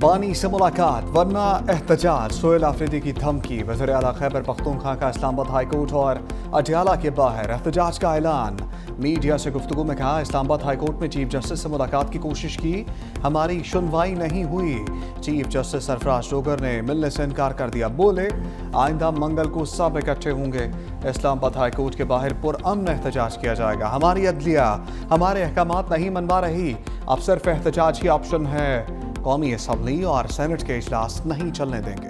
बानी से मुलाकात वरना एहतजाज, सोहेल आफरीदी की धमकी। वज़ीर आला खैबर पख्तूनख्वा का इस्लामाबाद हाईकोर्ट और अडयाला के बाहर एहतजाज का ऐलान। मीडिया से गुफ्तगू में कहा, इस्लामाबाद हाईकोर्ट में चीफ जस्टिस से मुलाकात की कोशिश की, हमारी सुनवाई नहीं हुई। चीफ जस्टिस सरफराज डोगर ने मिलने से इनकार कर दिया। बोले, आइंदा मंगल को सब इकट्ठे होंगे। इस्लामाबाद हाईकोर्ट के बाहर पुरअमन एहतजाज किया जाएगा। हमारी अदलिया हमारे अहकामात नहीं मनवा रही, अब सिर्फ एहतजाज ही ऑप्शन है। कौमी असम्बली और सेनेट के इजलास नहीं चलने देंगे।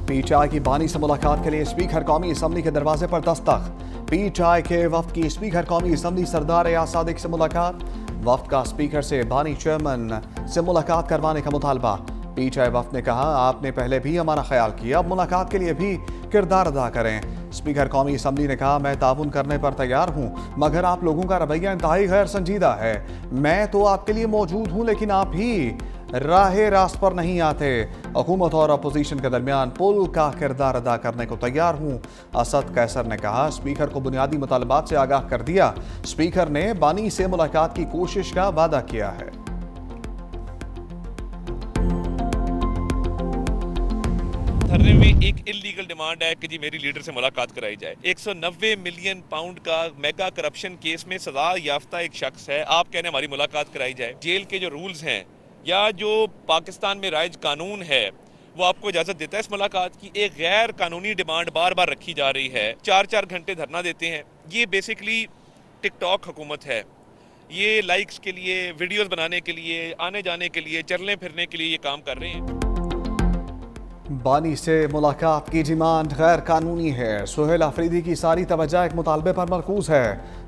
पीटीआई की बानी से मुलाकात के लिए स्पीकर कौमी असम्बली के दरवाजे पर दस्तक। पीटीआई के वफ्द की स्पीकर कौमी असम्बली सरदार एयाज सादिक से मुलाकात। वफ्द का स्पीकर से बानी चेयरमैन से मुलाकात करवाने का मुतालबा। पीटीआई वफ्द ने कहा, आपने पहले भी हमारा ख्याल किया, अब मुलाकात के लिए भी किरदार अदा करें। स्पीकर कौमी असम्बली ने कहा, मैं ताउन करने पर तैयार हूं, मगर आप लोगों का रवैया इंतहाई गैर संजीदा है। मैं तो आपके लिए मौजूद हूं, लेकिन आप ही राहे रास्त पर नहीं आते। हुकूमत और अपोजिशन के दरमियान पुल का किरदार अदा करने को तैयार हूं। असद कैसर ने कहा, स्पीकर को बुनियादी मुतालबात से आगाह कर दिया। स्पीकर ने बानी से मुलाकात की कोशिश का वादा किया है। धरने में एक इलीगल डिमांड है कि जी मेरी लीडर से मुलाकात कराई जाए। 190 मिलियन पाउंड का मेगा करप्शन केस में सजा याफ्ता एक शख्स है, आप कहने हमारी मुलाकात कराई जाए। जेल के जो रूल्स हैं या जो पाकिस्तान में राइज कानून है वो आपको इजाजत देता है इस मुलाकात की। एक गैर कानूनी डिमांड बार बार रखी जा रही है, 4-4 घंटे धरना देते हैं। ये बेसिकली टिकटॉक हुकूमत है। ये लाइक्स के लिए, वीडियोस बनाने के लिए, आने जाने के लिए, चलने फिरने के लिए ये काम कर रहे हैं। बानी से मुलाकात की डिमांड गैर कानूनी है। सोहेल आफरीदी की सारी तवज्जो एक मुतालबे पर मरकूज है।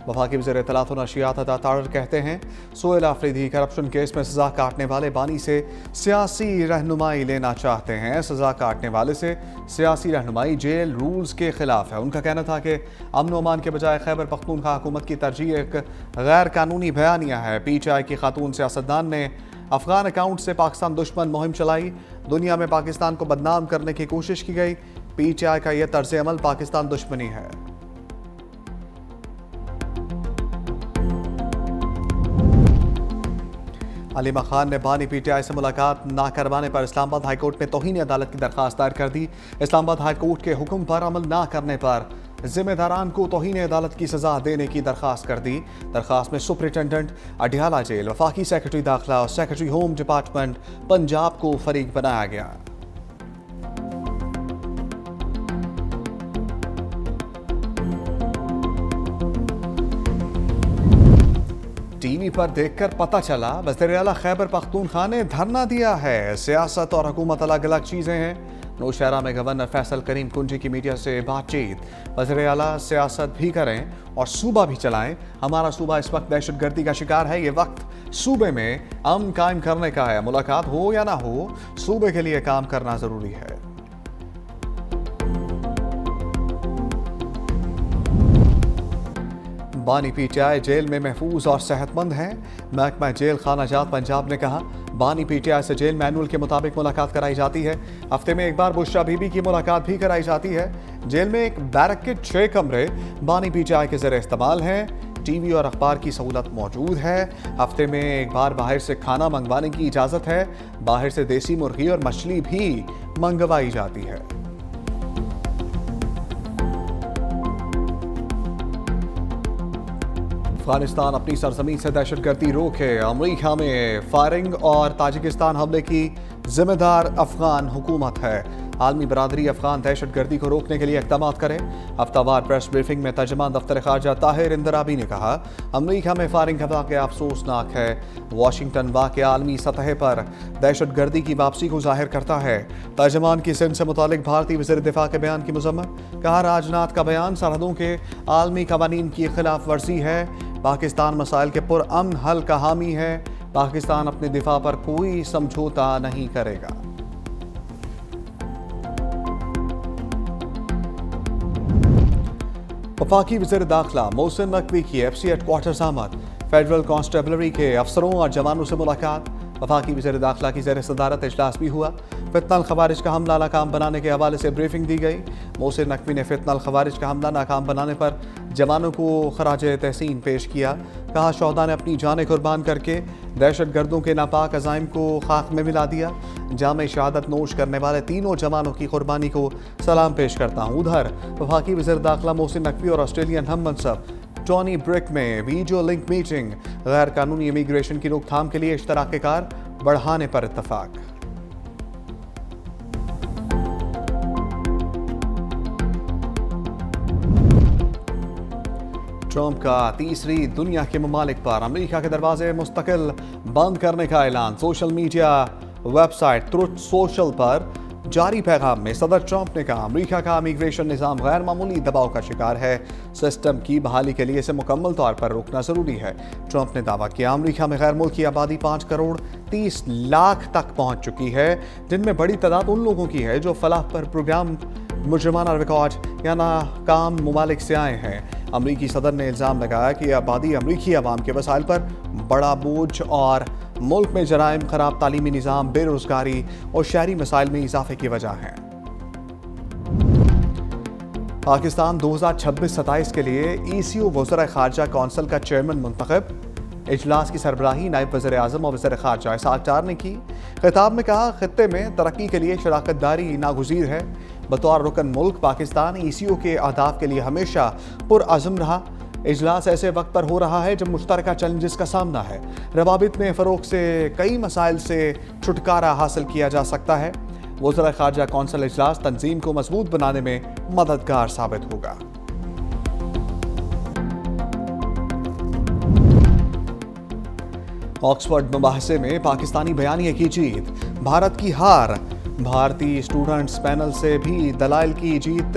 वफाकी वज़ीर इत्तलात व नशियात अता तारर कहते हैं, सोहेल आफरीदी करप्शन केस में सजा काटने वाले बानी से सियासी रहनुमाई लेना चाहते हैं। सजा काटने वाले से सियासी रहनुमाई जेल रूल्स के खिलाफ है। उनका कहना था कि अमन अमान के बजाय खैबर पख्तूनख्वा हुकूमत की तरजीह एक गैर कानूनी बयानिया है। पीटीआई की खातून सियासतदान ने अफगान अकाउंट से पाकिस्तान दुश्मन मुहिम चलाई। दुनिया में पाकिस्तान को बदनाम करने की कोशिश की गई। पीटीआई का यह तर्ज अमल पाकिस्तान दुश्मनी है। अलीमा खान ने बानी पीटीआई से मुलाकात ना करवाने पर इस्लामाबाद हाईकोर्ट में तौहीन अदालत की दरख्वास्त दायर कर दी। इस्लामाबाद हाईकोर्ट के हुक्म पर अमल ना करने पर जिम्मेदारान को तौहीन अदालत की सजा देने की दरख्वास्त कर दी। दरख्वास्त में सुपरिटेंडेंट अडयाला जेल, वफाकी सेक्रेटरी दाखिला और सेक्रेटरी होम डिपार्टमेंट पंजाब को फरीक बनाया गया। टीवी पर देखकर पता चला, वज़ीर आला खैबर पख्तूनख्वा ने धरना दिया है। सियासत और हुकूमत अलग अलग चीजें हैं। नौशहरा में गवर्नर फैसल करीम कुंजी की मीडिया से बातचीत। वज़ीर आला सियासत भी करें और सूबा भी चलाएं। हमारा सूबा इस वक्त दहशतगर्दी का शिकार है। ये वक्त सूबे में अमन कायम करने का है। मुलाकात हो या ना हो, सूबे के लिए काम करना जरूरी है। बानी पीटीआई जेल में महफूज और सेहतमंद है। महकमा जेल खाना जात पंजाब ने कहा, बानी पीटीआई से जेल मैनुअल के मुताबिक मुलाकात कराई जाती है। हफ्ते में एक बार बुशरा बीबी की मुलाकात भी कराई जाती है। जेल में एक बैरक के 6 कमरे बानी पीटीआई के ज़रिए इस्तेमाल हैं। टीवी और अखबार की सहूलत मौजूद है। हफ्ते में एक बार बाहर से खाना मंगवाने की इजाज़त है। बाहर से देसी मुर्गी और मछली भी मंगवाई जाती है। अफगानिस्तान अपनी सरजमीन से दहशतगर्दी रोके। अमेरिका में फायरिंग और ताजिकिस्तान हमले की जिम्मेदार अफगान हुकूमत है। आलमी बरादरी अफगान दहशतगर्दी को रोकने के लिए इक़दाम करे। हफ्तावार प्रेस ब्रीफिंग में तर्जमान दफ्तर खारजा ताहिर इंदराबी ने कहा, अमेरिका में फायरिंग का वाक़या अफसोसनाक है। वाशिंगटन वाक़या आलमी सतह पर दहशतगर्दी की वापसी को जाहिर करता है। तर्जमान की सिंध से मुतालिक भारतीय वज़ीर दिफा के बयान की मज़म्मत। कहा, राजनाथ का बयान सरहदों के आलमी कवानीन की खिलाफ वर्जी है। पाकिस्तान मसाइल के पुरअमन हल का हामी है। पाकिस्तान अपने दिफा पर कोई समझौता नहीं करेगा। वफाकी वज़ीर दाखिला मोहसिन नकवी की एफसी हेडक्वार्टर्स आमद। फेडरल कांस्टेबलरी के अफसरों और जवानों से मुलाकात। वफाकी वज़ीर दाखिला की ज़ेर सदारत इजलास भी हुआ। फितनल खवारिज का हमला नाकाम बनाने के हवाले से ब्रीफिंग दी गई। मोहसिन नकवी ने फितनल खवारिज का हमला नाकाम बनाने पर जवानों को खराज तहसीन पेश किया। कहा शोहदा ने अपनी जानें कुर्बान करके दहशत गर्दों के नापाक अज़ाइम को खाक में मिला दिया। जाम शहादत नोश करने वाले तीनों जवानों की कुर्बानी को सलाम पेश करता हूँ। उधर वफाकी वज़ीर दाखिला मोहसिन नकवी और ऑस्ट्रेलियन हम मनसब टॉनी ब्रिक में वीडियो लिंक मीटिंग। गैर कानूनी इमिग्रेशन की रोकथाम के लिए इश्तराक कार बढ़ाने पर इत्तफाक। ट्रंप का तीसरी दुनिया के ममालिक पर अमेरिका के दरवाजे मुस्तकिल बंद करने का ऐलान। Social media website truth social पर जारी पैगाम में सदर ट्रंप ने कहा अमेरिका का इमिग्रेशन निज़ाम गैर मामूली दबाव का शिकार है। सिस्टम की बहाली के लिए इसे मुकम्मल तौर पर रोकना ज़रूरी है। ट्रंप ने दावा किया अमेरिका में गैर मुल्की आबादी 5 करोड़ 30 लाख तक पहुंच चुकी है, जिनमें बड़ी तादाद उन लोगों की है जो फलाह पर प्रोग्राम मुजरमाना रिकॉर्ड या नाकाम ममालिक से आए हैं। अमरीकी सदर ने इल्ज़ाम लगाया कि आबादी अमरीकी अवाम के वसाइल पर बड़ा बोझ और मुल्क में जराइम, खराब तालीमी निज़ाम, बेरोज़गारी और शहरी मसाइल में इजाफे की वजह है। पाकिस्तान 2026-27 के लिए ECO वज़ीर ख़ारजा कौंसिल का चेयरमैन मुंतखब। इजलास की सरबराही नायब वज़ीर आज़म और वज़ीर ख़ारजा इसहाक़ डार ने की। खिताब में कहा खित्ते में तरक्की के लिए शराकत दारी नागुज़ीर है। बतौर रुकन मुल्क पाकिस्तान ECO के अहदाफ के लिए हमेशा पुरअज़्म रहा। इजलास ऐसे वक्त पर हो रहा है जब मुश्तरका चैलेंजेस का सामना है। रवाबित में फ़रोग़ से कई मसाइल से छुटकारा हासिल किया जा सकता है। वज़ीर ख़ारजा कौंसिल इजलास तंजीम को मजबूत बनाने में मददगार साबित होगा। ऑक्सफोर्ड मुबाहसे में पाकिस्तानी बयानिया की जीत, भारत की हार। भारतीय स्टूडेंट्स पैनल से भी दलाइल की जीत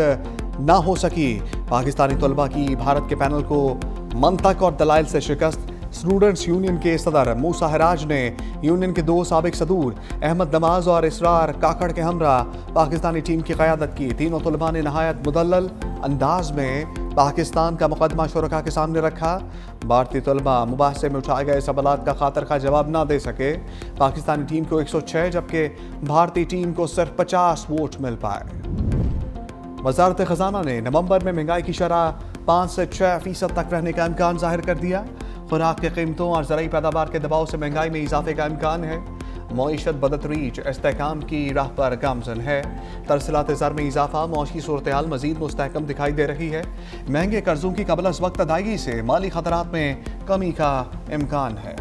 ना हो सकी। पाकिस्तानी तलबा की भारत के पैनल को मंतक और दलाइल से शिकस्त। स्टूडेंट्स यूनियन के सदर मूसा हराज ने यूनियन के 2 साबिक सदूर अहमद नमाज और इसरार काकड़ के हमरा पाकिस्तानी टीम की क़यादत की। तीनों तलबा ने नहायत मुदल्लल अंदाज में पाकिस्तान का मुकदमा शुरका के सामने रखा। भारतीय तलबा मुबाहसे में उठाए गए सवालात का खातर का जवाब ना दे सके। पाकिस्तानी टीम को 106 जबकि भारतीय टीम को सिर्फ 50 वोट मिल पाए। वज़ारत ख़ज़ाना ने नवंबर में महंगाई की शरह 5 से 6% तक रहने का इम्कान जाहिर कर दिया। खुराक की कीमतों और ज़राई पैदावार के दबाव से महंगाई में इजाफे का इम्कान है। मईशत बदतरीज इस्तेहकाम की राह पर गामजन है। तरसीलात ज़र में इजाफा, मौशी सूरत हाल मज़ीद मुस्तहकम दिखाई दे रही है। महंगे कर्जों की कबल अज़ वक्त अदायगी से माली खतरात में कमी का इम्कान है।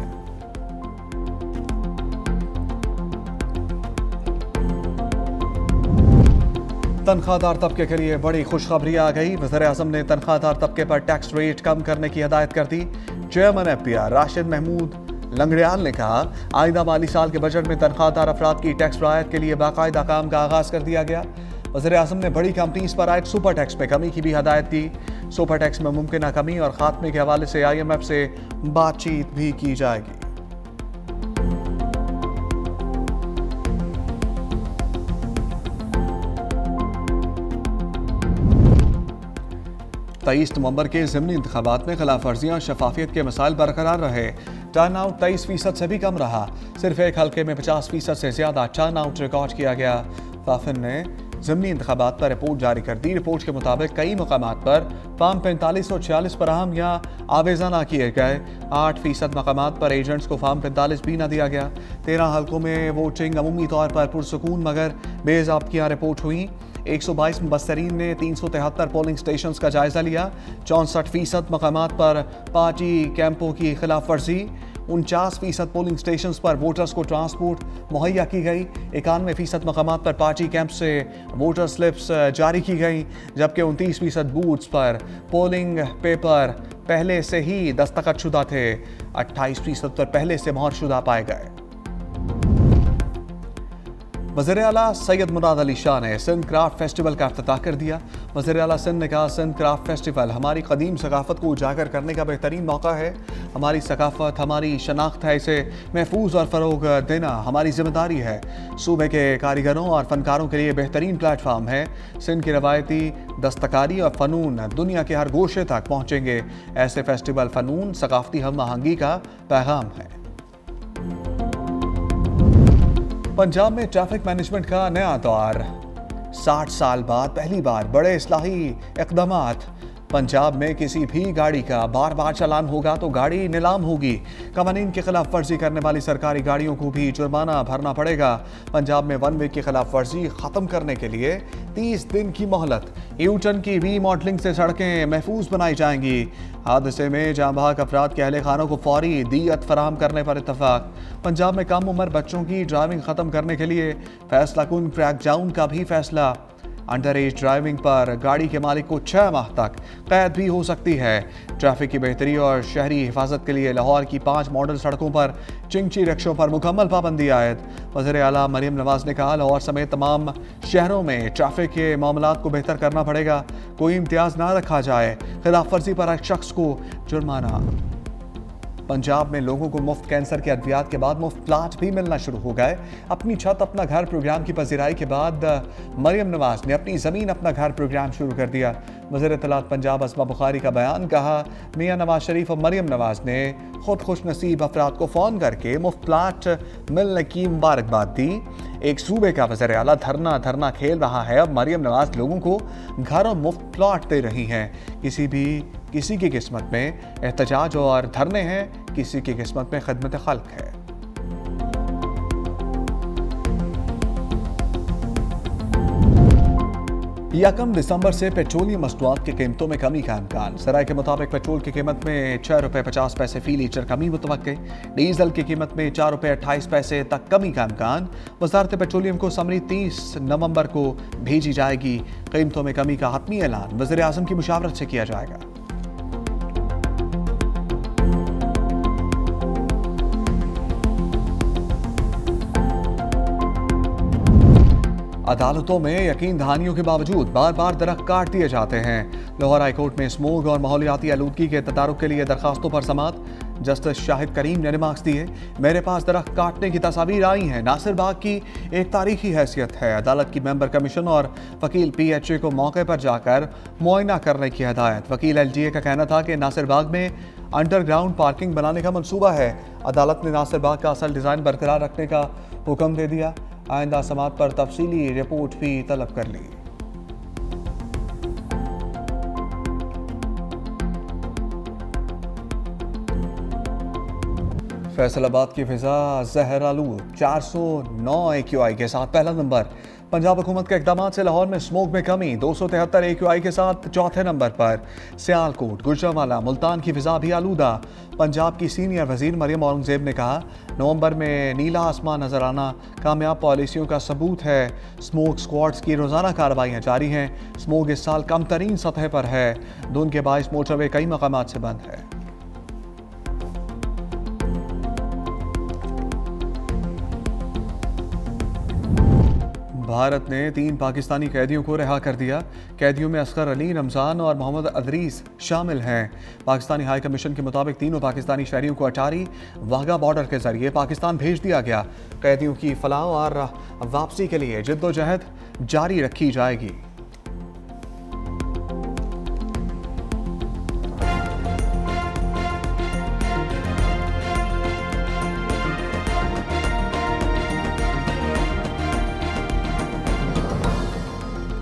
तनख्वाहदार तबके के लिए बड़ी खुशखबरी आ गई। वज़ीर आज़म ने तनख्वाहदार तबके पर टैक्स रेट कम करने की हिदायत कर दी। चेयरमैन FPR राशिद महमूद लंगड़ियाल ने कहा आइंदा माली साल के बजट में तनख्वाहदार अफराद की टैक्स रायत के लिए बाकायदा काम का आगाज़ कर दिया गया। वज़ीर आज़म ने बड़ी कंपनीज पर आयद सुपर टैक्स में कमी की भी हिदायत दी। सुपर टैक्स में मुमकिन कमी और खात्मे के हवाले से IMF से बातचीत भी की जाएगी। 23 नवंबर के ज़िमनी इंतखाबात में खिलाफ वर्जियाँ शफाफियत के मसाइल बरकरार रहे। टर्न आउट 23% से भी कम रहा। सिर्फ एक हल्के में 50% से ज़्यादा टर्न आउट रिकॉर्ड किया गया। फाफिन ने ज़िमनी इंतखाबात पर रिपोर्ट जारी कर दी। रिपोर्ट के मुताबिक कई मकामात पर फॉर्म 45 और 46 फराहम या आवेज़ा ना किए गए। 8% मकामात पर एजेंट्स को फॉर्म 45 भी ना दिया गया। 13 हल्कों में वोटिंग अमूमी तौर पर पुरसकून मगर बेज़ाब्तियाँ रिपोर्ट हुई। 122 मुबस्सरीन ने 373 पोलिंग स्टेशंस का जायजा लिया। 64% मकामात पर पार्टी कैंपों की खिलाफ वर्जी। 49% पोलिंग स्टेशंस पर वोटर्स को ट्रांसपोर्ट मुहैया की गई। 91% मकामात पर पार्टी कैंप से वोटर स्लिप्स जारी की गई, जबकि 29% बूथ्स पर पोलिंग पेपर पहले से ही दस्तखतशुदा थे। 28% पर पहले से मोहरशुदा पाए गए। वज़ीर आला सैयद मुराद अली शाह ने सिंध क्राफ्ट फेस्टिवल का इफ्तिताह कर दिया। वज़ीर आला सिंध ने कहा सिंध क्राफ्ट फेस्टिवल हमारी कदीम सकाफ़त को उजागर करने का बेहतरीन मौका है। हमारी सकाफ़त हमारी शनाख्त है, इसे महफूज और फ़रोग देना हमारी जिम्मेदारी है। सूबे के कारीगरों और फ़नकारों के लिए बेहतरीन प्लेटफार्म है। सिंध की रवायती दस्तकारी और फ़नून दुनिया के हर गोशे तक पहुँचेंगे। ऐसे फेस्टिवल फ़नून सकाफ़ती हम आहंगी का पैगाम है। पंजाब में ट्रैफिक मैनेजमेंट का नया दौर। 60 साल बाद पहली बार बड़े इस्लाही इक़दामात। पंजाब में किसी भी गाड़ी का बार बार चालान होगा तो गाड़ी नीलाम होगी। कवानीन की खिलाफ वर्जी करने वाली सरकारी गाड़ियों को भी जुर्माना भरना पड़ेगा। पंजाब में वन वे की खिलाफ वर्जी खत्म करने के लिए 30 दिन की मोहलत। यूटर्न की रीमॉडलिंग से सड़कें महफूज बनाई जाएंगी। हादसे में जाँ बहक अफराद के अहले खानों को फौरी दियत फराहम करने पर इत्तफाक। पंजाब में कम उम्र बच्चों की ड्राइविंग खत्म करने के लिए फैसला कुन क्रैकडाउन का भी फैसला। अंडर एज ड्राइविंग पर गाड़ी के मालिक को 6 माह तक कैद भी हो सकती है। ट्रैफिक की बेहतरी और शहरी हिफाजत के लिए लाहौर की 5 मॉडल सड़कों पर चिंची रिक्शों पर मुकम्मल पाबंदी आयद। वज़ीर आला मरियम नवाज ने कहा, लाहौर समेत तमाम शहरों में ट्रैफिक के मामलात को बेहतर करना पड़ेगा। कोई इम्तियाज़ ना रखा जाए। खिलाफ वर्जी पर एक शख्स को जुर्माना। पंजाब में लोगों को मुफ्त कैंसर के अद्वियात के बाद मुफ्त प्लाट भी मिलना शुरू हो गए। अपनी छत अपना घर प्रोग्राम की पजीराई के बाद मरियम नवाज ने अपनी ज़मीन अपना घर प्रोग्राम शुरू कर दिया। वज़ीर इत्तलात पंजाब असमा बुखारी का बयान। कहा, मियां नवाज शरीफ और मरियम नवाज ने खुद खुश नसीब अफराद को फ़ोन करके मुफ्त प्लाट मिलने की मुबारकबाद दी। एक सूबे का वज़ीर आला धरना खेल रहा है। अब मरियम नवाज लोगों को घर और मुफ्त प्लाट दे रही हैं। किसी की किस्मत में एहतजाज और धरने हैं, किसी की किस्मत में खिदमत खल्क है। यकम दिसंबर से पेट्रोलियम मसनूआत की कीमतों में कमी का इम्कान। सराय के मुताबिक पेट्रोल की कीमत में 6 रुपये 50 पैसे फी लीटर कमी मुतवक्के। डीजल की कीमत में 4 रुपये 28 पैसे तक कमी का इम्कान। वजारत पेट्रोलियम को समरी 30 नवंबर को भेजी जाएगी। कीमतों में कमी का हतमी ऐलान वज़ीर आज़म की मुशावरत से किया जाएगा। अदालतों में यकीन दहानियों के बावजूद बार बार दरख्त काट दिए जाते हैं। लाहौर हाई कोर्ट में स्मोग और माहौलियाती आलूदगी के तदारुक के लिए दरखास्तों पर समाअत। जस्टिस शाहिद करीम ने रिमार्क्स दिए, मेरे पास दरख्त काटने की तस्वीर आई हैं। नासिर बाग की एक तारीखी हैसियत है। अदालत की मेंबर कमीशन और वकील PHA को मौके पर जाकर मुआयना करने की हिदायत। वकील LGA का कहना था कि नासिर बाग में अंडरग्राउंड पार्किंग बनाने का मंसूबा है। अदालत ने नासिर बाग का असल डिज़ाइन बरकरार रखने का हुक्म दे दिया। आइंदा समाअत पर तफसीली रिपोर्ट भी तलब कर ली। फैसलाबाद की फिजा जहर आलूद 409 AQI के साथ पहला नंबर। पंजाब हुकूमत के इक़दाम से लाहौर में स्मोक में कमी 273 AQI के साथ चौथे नंबर पर। सियालकोट, गुजरांवाला, मुल्तान की फिजा भी आलूदा। पंजाब की सीनियर वजीर मरियम औरंगजेब ने कहा, नवंबर में नीला आसमान नजर आना कामयाब पॉलिसियों का सबूत है। स्मोक स्क्वाड्स की रोजाना कार्रवाइयाँ जारी हैं। स्मोक इस साल कम तरीन सतह पर है। धुंध के बाइस मोटरवे कई मकामात से बंद है। भारत ने 3 पाकिस्तानी कैदियों को रिहा कर दिया। कैदियों में असगर अली, रमज़ान और मोहम्मद अदरीस शामिल हैं। पाकिस्तानी हाई कमीशन के मुताबिक तीनों पाकिस्तानी शहरियों को अटारी वाघा बॉर्डर के जरिए पाकिस्तान भेज दिया गया। कैदियों की फलाह और वापसी के लिए जिद्दोजहद जारी रखी जाएगी।